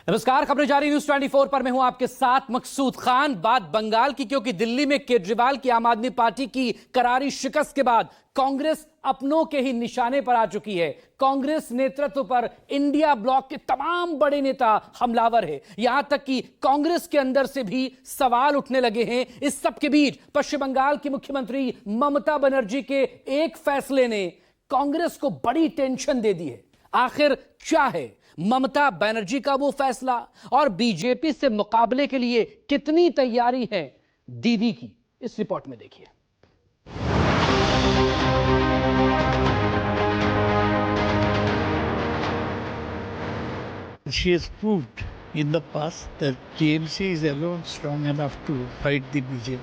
नमस्कार, खबरें जारी न्यूज 24 पर मैं हूं आपके साथ मकसूद खान। बात बंगाल की, क्योंकि दिल्ली में केजरीवाल की आम आदमी पार्टी की करारी शिकस्त के बाद कांग्रेस अपनों के ही निशाने पर आ चुकी है। कांग्रेस नेतृत्व पर इंडिया ब्लॉक के तमाम बड़े नेता हमलावर है। यहां तक कि कांग्रेस के अंदर से भी सवाल उठने लगे हैं। इस सब के बीच पश्चिम बंगाल की मुख्यमंत्री ममता बनर्जी के एक फैसले ने कांग्रेस को बड़ी टेंशन दे दी है। आखिर क्या है ममता बनर्जी का वो फैसला, और बीजेपी से मुकाबले के लिए कितनी तैयारी है दीदी की, इस रिपोर्ट में देखिए। She has proved in the past that TMC is alone strong enough to fight the BJP.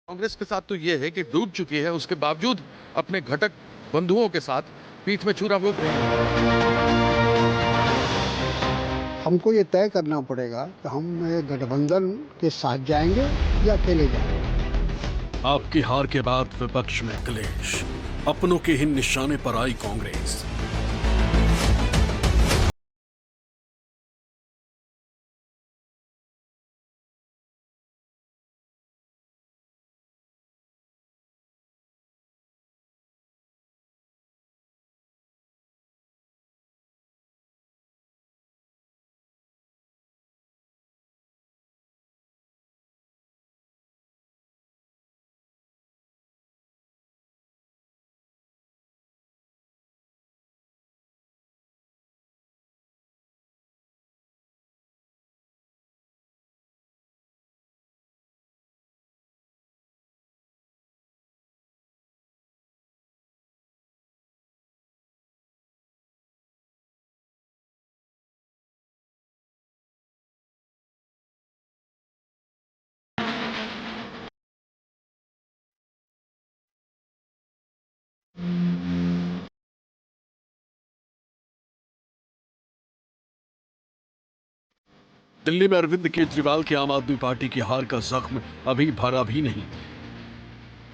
Congress के साथ तो ये है कि डूब चुकी है, उसके बावजूद अपने घटक बंधुओं के साथ पीठ में छुरा भोंक रही है। हमको ये तय करना पड़ेगा कि हम गठबंधन के साथ जाएंगे या अकेले जाएंगे। आपकी हार के बाद विपक्ष में क्लेश, अपनों के ही निशाने पर आई कांग्रेस। दिल्ली में अरविंद केजरीवाल की आम आदमी पार्टी की हार का जख्म अभी भरा भी नहीं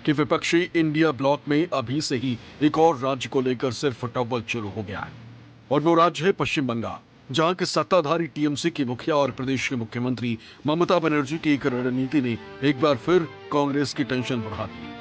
कि विपक्षी इंडिया ब्लॉक में अभी से ही एक और राज्य को लेकर सिर्फ टब्बल शुरू हो गया है, और वो राज्य है पश्चिम बंगाल, जहां के सत्ताधारी टीएमसी की मुखिया और प्रदेश के मुख्यमंत्री ममता बनर्जी की एक रणनीति ने एक बार फिर कांग्रेस की टेंशन बढ़ा दी।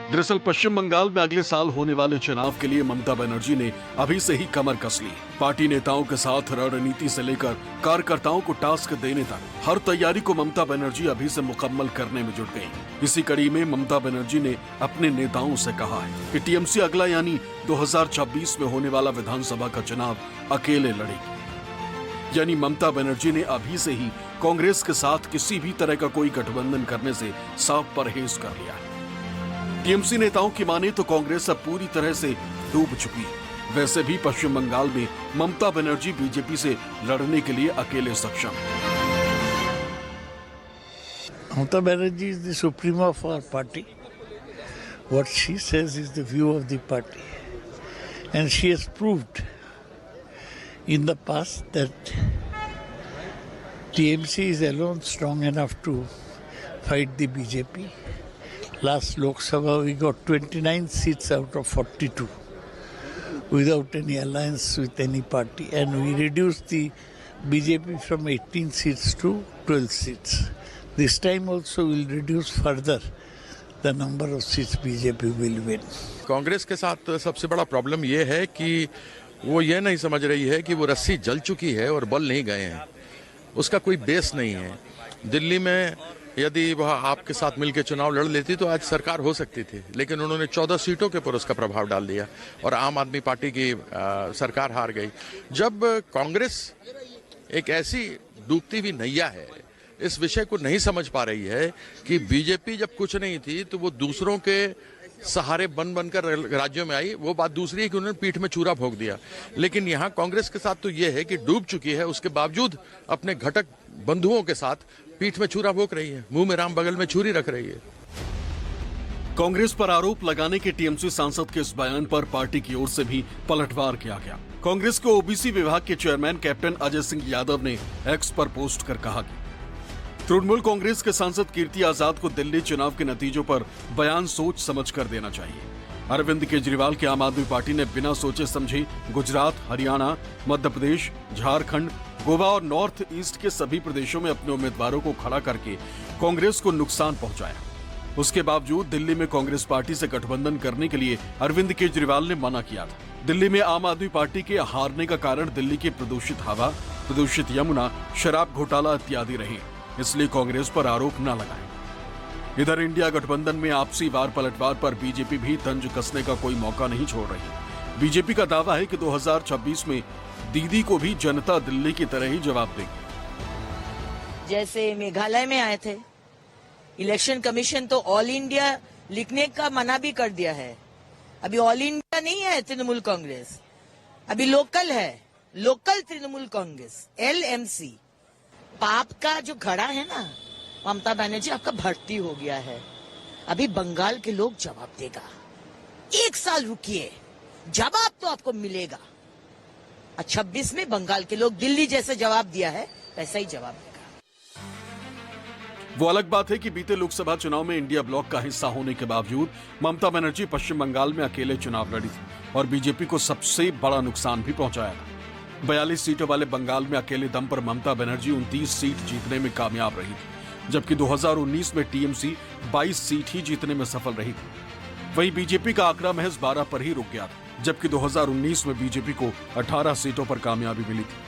दरअसल पश्चिम बंगाल में अगले साल होने वाले चुनाव के लिए ममता बनर्जी ने अभी से ही कमर कस ली। पार्टी नेताओं के साथ रणनीति से लेकर कार्यकर्ताओं को टास्क देने तक हर तैयारी को ममता बनर्जी अभी से मुकम्मल करने में जुट गई। इसी कड़ी में ममता बनर्जी ने अपने नेताओं से कहा है कि टीएमसी अगला यानी 2026 में होने वाला विधानसभा का चुनाव अकेले लड़ेगी। यानी ममता बनर्जी ने अभी से ही कांग्रेस के साथ किसी भी तरह का कोई गठबंधन करने से साफ परहेज कर लिया है। टीएमसी नेताओं की माने तो कांग्रेस अब पूरी तरह से डूब चुकी है। वैसे भी पश्चिम बंगाल में ममता बनर्जी बीजेपी से लड़ने के लिए अकेले सक्षम है। Mamata Banerjee is the suprema of our party. What she says is the view of the party. And she has proved in the past that TMC is alone strong enough to fight the BJP. Last Lok Sabha we got 29 seats out of 42 without any alliance with any party, and we reduced the BJP from 18 seats to 12 seats. This time also we'll reduce further the number of seats BJP will win. Congress के साथ सबसे बड़ा problem ये है कि वो ये नहीं समझ रही है कि वो रस्सी जल चुकी है और बल नहीं गए हैं, उसका कोई बेस नहीं है। दिल्ली में यदि वह आपके साथ मिलकर चुनाव लड़ लेती तो आज सरकार हो सकती थी, लेकिन उन्होंने 14 सीटों के ऊपर उसका प्रभाव डाल दिया और आम आदमी पार्टी की सरकार हार गई। जब कांग्रेस एक ऐसी डूबती हुई नैया है, इस विषय को नहीं समझ पा रही है कि बीजेपी जब कुछ नहीं थी तो वो दूसरों के सहारे बनकर राज्यों में आई, वो बात दूसरी है कि उन्होंने पीठ में छुरा भोंक दिया। लेकिन यहाँ कांग्रेस के साथ तो ये है कि डूब चुकी है, उसके बावजूद अपने घटक बंधुओं के साथ पीठ में छुरा भोंक रही है, मुंह में राम बगल में छुरी रख रही है। कांग्रेस पर आरोप लगाने के टीएमसी सांसद के इस बयान पर पार्टी की ओर से भी पलटवार किया गया। कांग्रेस के ओबीसी विभाग के चेयरमैन कैप्टन अजय सिंह यादव ने एक्स पर पोस्ट कर कहा कि तृणमूल कांग्रेस के सांसद कीर्ति आजाद को दिल्ली चुनाव के नतीजों पर बयान सोच समझ कर देना चाहिए। अरविंद केजरीवाल की आम आदमी पार्टी ने बिना सोचे समझे गुजरात, हरियाणा, मध्य प्रदेश, झारखंड, गोवा और नॉर्थ ईस्ट के सभी प्रदेशों में अपने उम्मीदवारों को खड़ा करके कांग्रेस को नुकसान पहुंचाया। उसके बावजूद दिल्ली में कांग्रेस पार्टी से गठबंधन करने के लिए अरविंद केजरीवाल ने मना किया था। दिल्ली में आम आदमी पार्टी के हारने का कारण दिल्ली की प्रदूषित हवा, प्रदूषित यमुना, शराब घोटाला इत्यादि रहे, इसलिए कांग्रेस पर आरोप न लगाएं। इधर इंडिया गठबंधन में आपसी वार पलटवार पर बीजेपी भी तंज कसने का कोई मौका नहीं छोड़ रही। बीजेपी का दावा है कि 2026 में दीदी को भी जनता दिल्ली की तरह ही जवाब देगी। जैसे मेघालय में आए थे, इलेक्शन कमीशन तो ऑल इंडिया लिखने का मना भी कर दिया है। अभी ऑल इंडिया नहीं है तृणमूल कांग्रेस, अभी लोकल है, लोकल तृणमूल कांग्रेस, LMC। पाप का जो घड़ा है ना, ममता बनर्जी आपका भर्ती हो गया है। अभी बंगाल के लोग जवाब देगा। 1 साल रुकिए, जवाब तो आपको मिलेगा। 26 में बंगाल के लोग दिल्ली जैसे जवाब दिया है, वैसा ही जवाब देगा। वो अलग बात है कि बीते लोकसभा चुनाव में इंडिया ब्लॉक का हिस्सा होने के बावजूद ममता बनर्जी पश्चिम बंगाल में अकेले चुनाव लड़ी थी और बीजेपी को सबसे बड़ा नुकसान भी पहुंचाया था। 42 सीटों वाले बंगाल में अकेले दम पर ममता बनर्जी 29 सीट जीतने में कामयाब रही थी, जबकि 2019 में टीएमसी 22 सीट ही जीतने में सफल रही थी। वहीं बीजेपी का आंकड़ा महज 12 पर ही रुक गया था, जबकि 2019 में बीजेपी को 18 सीटों पर कामयाबी मिली थी।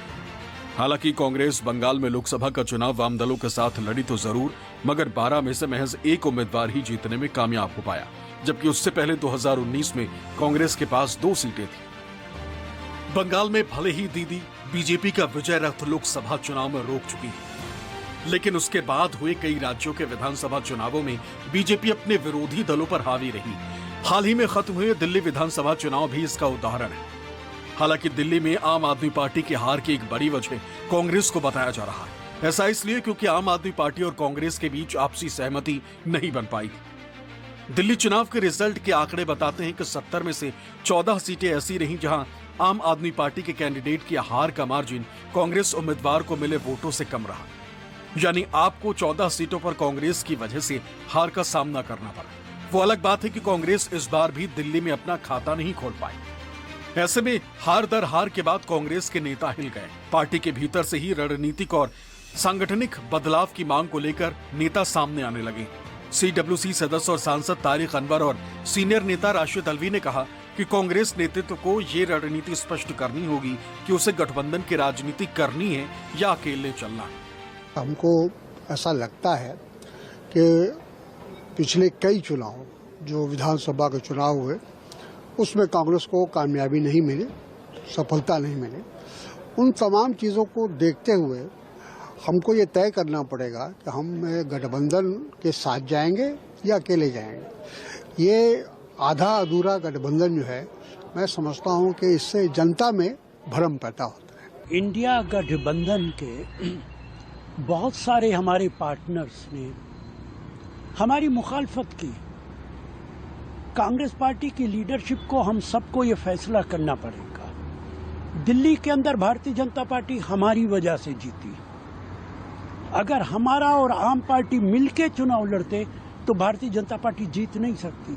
हालांकि कांग्रेस बंगाल में लोकसभा का चुनाव वाम दलों के साथ लड़ी तो जरूर, मगर 12 में से महज एक उम्मीदवार ही जीतने में कामयाब हो पाया, जबकि उससे पहले 2019 में कांग्रेस के पास 2 सीटें थी। बंगाल में भले ही दीदी बीजेपी का विजय रथ लोकसभा चुनाव में रोक चुकी है, लेकिन उसके बाद हुए कई राज्यों के विधानसभा चुनावों में बीजेपी अपने विरोधी दलों पर हावी रही। हाल ही में खत्म हुए दिल्ली विधानसभा चुनाव भी इसका उदाहरण है। हालांकि दिल्ली में आम आदमी पार्टी की हार की एक बड़ी वजह कांग्रेस को बताया जा रहा है। ऐसा इसलिए क्योंकि आम आदमी पार्टी और कांग्रेस के बीच आपसी सहमति नहीं बन पाई थी। दिल्ली चुनाव के रिजल्ट के आंकड़े बताते हैं कि 70 में से 14 सीटें ऐसी रहीं जहां आम आदमी पार्टी के कैंडिडेट की हार का मार्जिन कांग्रेस उम्मीदवार को मिले वोटों से कम रहा। यानी आपको 14 सीटों पर कांग्रेस की वजह से हार का सामना करना पड़ा। वो अलग बात है कि कांग्रेस इस बार भी दिल्ली में अपना खाता नहीं खोल पाई। ऐसे में हार दर हार के बाद कांग्रेस के नेता हिल गए। पार्टी के भीतर से ही रणनीतिक और सांगठनिक बदलाव की मांग को लेकर नेता सामने आने लगे। CWC सदस्य और सांसद तारिक अनवर और सीनियर नेता राशिद अल्वी ने कहा कि कांग्रेस नेतृत्व को ये रणनीति स्पष्ट करनी होगी कि उसे गठबंधन की राजनीति करनी है या अकेले चलना है। हमको ऐसा लगता है कि पिछले कई चुनाव जो विधानसभा के चुनाव हुए उसमें कांग्रेस को कामयाबी नहीं मिली, सफलता नहीं मिली। उन तमाम चीज़ों को देखते हुए हमको ये तय करना पड़ेगा कि हम गठबंधन के साथ जाएंगे या अकेले जाएंगे। ये आधा अधूरा गठबंधन जो है, मैं समझता हूँ कि इससे जनता में भ्रम पैदा होता है। इंडिया गठबंधन के बहुत सारे हमारे पार्टनर्स ने हमारी मुखालफत की। कांग्रेस पार्टी की लीडरशिप को हम सबको ये फैसला करना पड़ेगा। दिल्ली के अंदर भारतीय जनता पार्टी हमारी वजह से जीती। अगर हमारा और आम पार्टी मिलके चुनाव लड़ते तो भारतीय जनता पार्टी जीत नहीं सकती।